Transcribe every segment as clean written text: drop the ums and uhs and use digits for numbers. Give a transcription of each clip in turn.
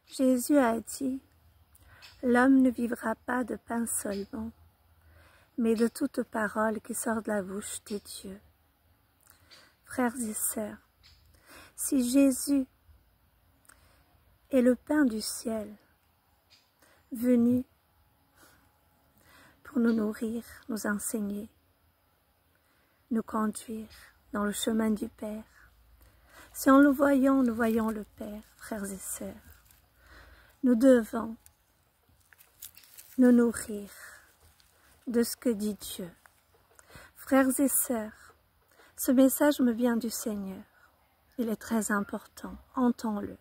Jésus a dit, « L'homme ne vivra pas de pain seulement, mais de toute parole qui sort de la bouche de Dieu. » Frères et sœurs, si Jésus est le pain du ciel, venu pour nous nourrir, nous enseigner, nous conduire dans le chemin du Père, si en le voyant, nous voyons le Père, frères et sœurs, nous devons nous nourrir de ce que dit Dieu. Frères et sœurs, ce message me vient du Seigneur. Il est très important, entends-le.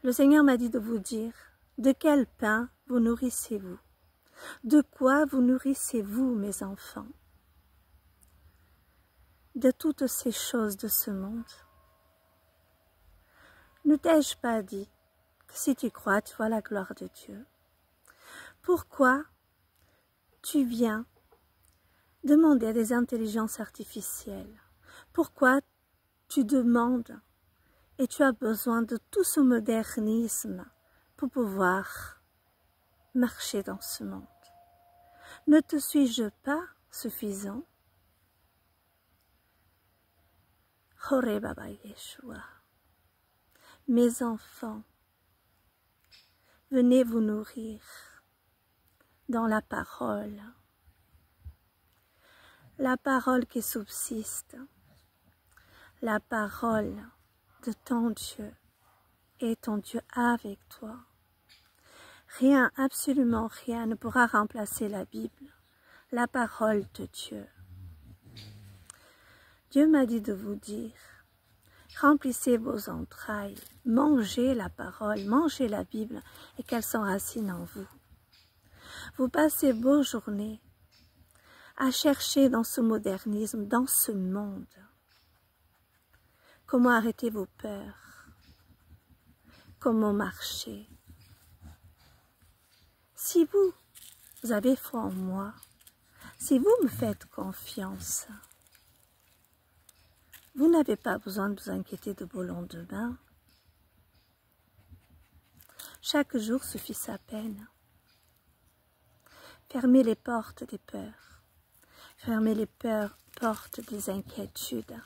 Le Seigneur m'a dit de vous dire, de quel pain vous nourrissez-vous? De quoi vous nourrissez-vous, mes enfants? De toutes ces choses de ce monde. Ne t'ai-je pas dit que si tu crois, tu vois la gloire de Dieu? Pourquoi tu viens demander à des intelligences artificielles? Pourquoi tu demandes et tu as besoin de tout ce modernisme pour pouvoir marcher dans ce monde? Ne te suis-je pas suffisant? Hore Baba Yeshua. Mes enfants, venez vous nourrir dans la parole qui subsiste, la parole de ton Dieu et ton Dieu avec toi. Rien, absolument rien ne pourra remplacer la Bible, la parole de Dieu. Dieu m'a dit de vous dire, remplissez vos entrailles, mangez la parole, mangez la Bible et qu'elle s'enracine en vous. Vous passez vos journées à chercher dans ce modernisme, dans ce monde, comment arrêter vos peurs, comment marcher. Si vous avez foi en moi, si vous me faites confiance, vous n'avez pas besoin de vous inquiéter de vos lendemains. Chaque jour suffit sa peine. Fermez les portes des peurs. Fermez les portes des inquiétudes.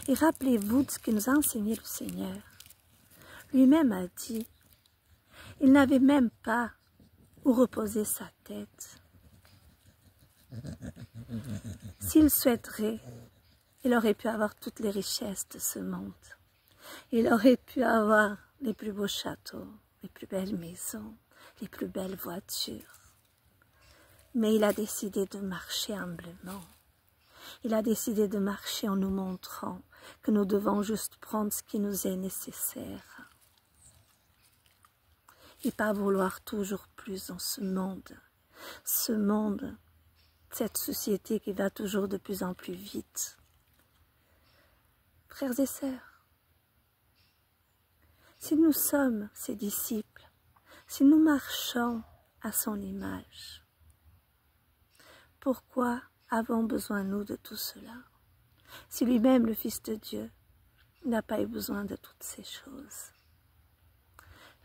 Et rappelez-vous de ce que nous a enseigné le Seigneur. Lui-même a dit, il n'avait même pas où reposer sa tête. S'il souhaiterait, il aurait pu avoir toutes les richesses de ce monde. Il aurait pu avoir les plus beaux châteaux, les plus belles maisons, les plus belles voitures. Mais il a décidé de marcher humblement. Il a décidé de marcher en nous montrant que nous devons juste prendre ce qui nous est nécessaire. Et pas vouloir toujours plus dans ce monde, cette société qui va toujours de plus en plus vite. Frères et sœurs, si nous sommes ses disciples, si nous marchons à son image, pourquoi avons besoin, nous, de tout cela? Si lui-même, le Fils de Dieu, n'a pas eu besoin de toutes ces choses.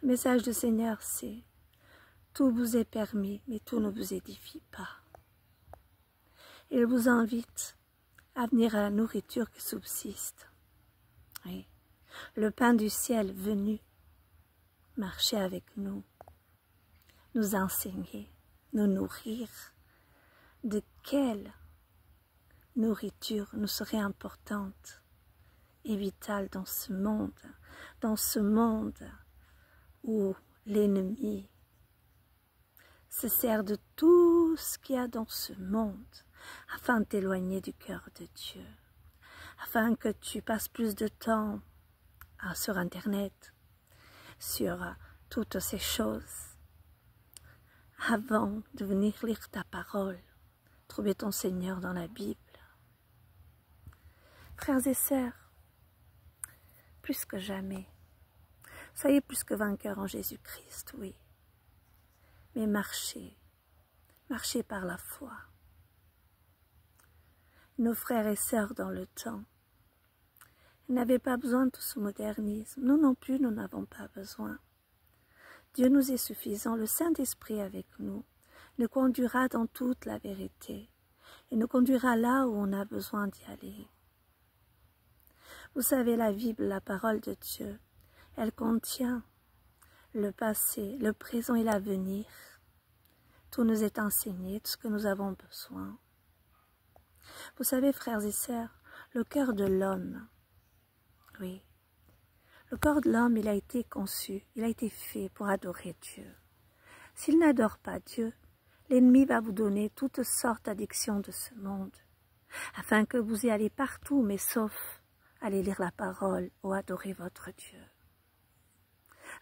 Le message du Seigneur, c'est « Tout vous est permis, mais tout ne vous édifie pas. » Il vous invite à venir à la nourriture qui subsiste. Oui. Le pain du ciel venu, marcher avec nous, nous enseigner, nous nourrir. De quelle nourriture nous serait importante et vitale dans ce monde où l'ennemi se sert de tout ce qu'il y a dans ce monde afin de t'éloigner du cœur de Dieu, afin que tu passes plus de temps sur Internet, sur toutes ces choses, avant de venir lire ta parole, trouver ton Seigneur dans la Bible. Frères et sœurs, plus que jamais, soyez plus que vainqueurs en Jésus-Christ, oui. Mais marchez par la foi. Nos frères et sœurs dans le temps Il n'avait pas besoin de tout ce modernisme. Nous non plus, nous n'avons pas besoin. Dieu nous est suffisant. Le Saint-Esprit avec nous nous conduira dans toute la vérité et nous conduira là où on a besoin d'y aller. Vous savez, la Bible, la parole de Dieu, elle contient le passé, le présent et l'avenir. Tout nous est enseigné, tout ce que nous avons besoin. Vous savez, frères et sœurs, le cœur de l'homme, oui, le corps de l'homme, il a été conçu, il a été fait pour adorer Dieu. S'il n'adore pas Dieu, l'ennemi va vous donner toutes sortes d'addictions de ce monde, afin que vous y allez partout, mais sauf aller lire la parole ou adorer votre Dieu.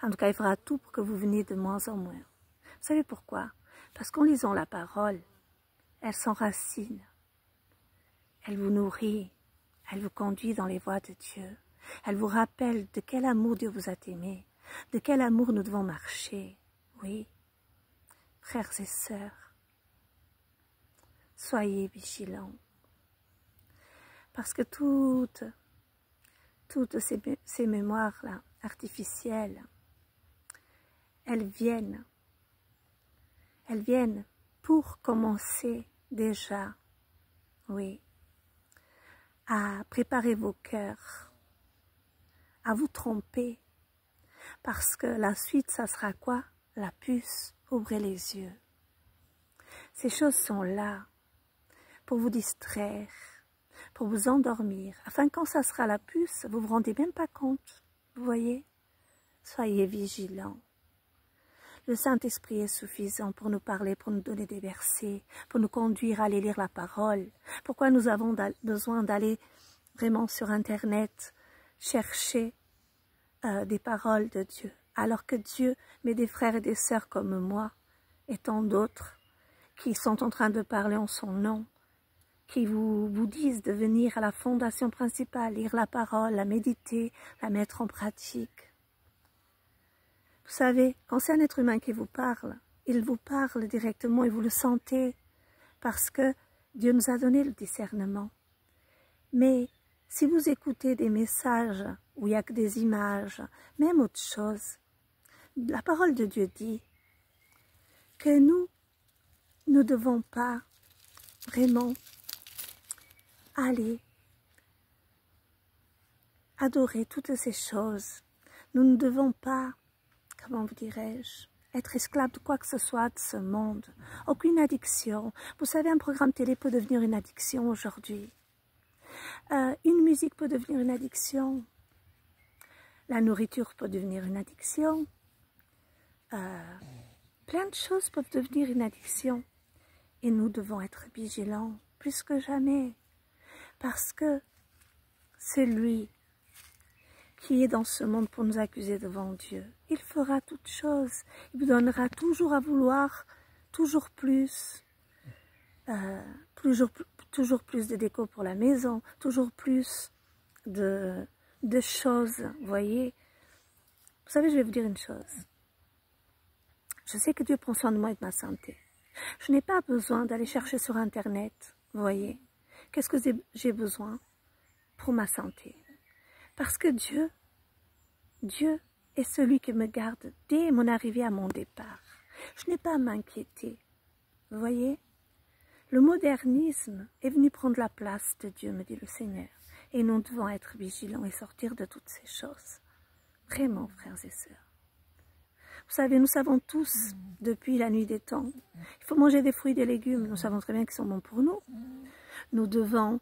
En tout cas, il fera tout pour que vous veniez de moins en moins. Vous savez pourquoi? Parce qu'en lisant la parole, elle s'enracine, elle vous nourrit, elle vous conduit dans les voies de Dieu. Elle vous rappelle de quel amour Dieu vous a aimé, de quel amour nous devons marcher. Oui, frères et sœurs, soyez vigilants. Parce que toutes ces mémoires-là, artificielles, elles viennent pour commencer déjà, oui, à préparer vos cœurs, à vous tromper, parce que la suite, ça sera quoi? La puce, ouvrez les yeux. Ces choses sont là pour vous distraire, pour vous endormir, afin que quand ça sera la puce, vous ne vous rendez même pas compte, vous voyez? Soyez vigilants. Le Saint-Esprit est suffisant pour nous parler, pour nous donner des versets, pour nous conduire à aller lire la parole. Pourquoi nous avons besoin d'aller vraiment sur Internet chercher des paroles de Dieu, alors que Dieu met des frères et des sœurs comme moi et tant d'autres qui sont en train de parler en son nom, qui vous disent de venir à la fondation principale, lire la parole, la méditer, la mettre en pratique. Vous savez, quand c'est un être humain qui vous parle, il vous parle directement et vous le sentez parce que Dieu nous a donné le discernement. Mais si vous écoutez des messages où il n'y a que des images, même autre chose, la parole de Dieu dit que nous ne devons pas vraiment aller adorer toutes ces choses. Nous ne devons pas, comment vous dirais-je, être esclaves de quoi que ce soit de ce monde. Aucune addiction. Vous savez, un programme télé peut devenir une addiction aujourd'hui. Une musique peut devenir une addiction. La nourriture peut devenir une addiction. Plein de choses peuvent devenir une addiction. Et nous devons être vigilants, plus que jamais. Parce que celui qui est dans ce monde pour nous accuser devant Dieu, il fera toutes choses. Il vous donnera toujours à vouloir, toujours plus. Toujours plus de déco pour la maison, toujours plus de choses, vous voyez. Vous savez, je vais vous dire une chose. Je sais que Dieu prend soin de moi et de ma santé. Je n'ai pas besoin d'aller chercher sur Internet, vous voyez. Qu'est-ce que j'ai besoin pour ma santé? Parce que Dieu est celui qui me garde dès mon arrivée à mon départ. Je n'ai pas à m'inquiéter, vous voyez. Le modernisme est venu prendre la place de Dieu, me dit le Seigneur. Et nous devons être vigilants et sortir de toutes ces choses. Vraiment, frères et sœurs. Vous savez, nous savons tous, depuis la nuit des temps, il faut manger des fruits et des légumes. Nous savons très bien qu'ils sont bons pour nous. Nous devons,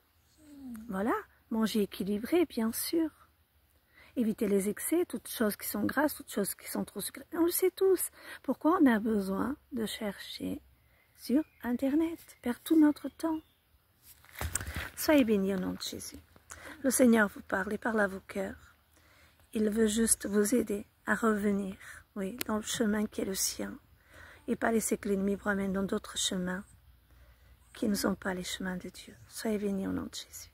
voilà, manger équilibré, bien sûr. Éviter les excès, toutes choses qui sont grasses, toutes choses qui sont trop sucrées. On le sait tous. Pourquoi on a besoin de chercher sur Internet, perd tout notre temps. Soyez bénis au nom de Jésus. Le Seigneur vous parle et parle à vos cœurs. Il veut juste vous aider à revenir, oui, dans le chemin qui est le sien, et pas laisser que l'ennemi vous ramène dans d'autres chemins qui ne sont pas les chemins de Dieu. Soyez bénis au nom de Jésus.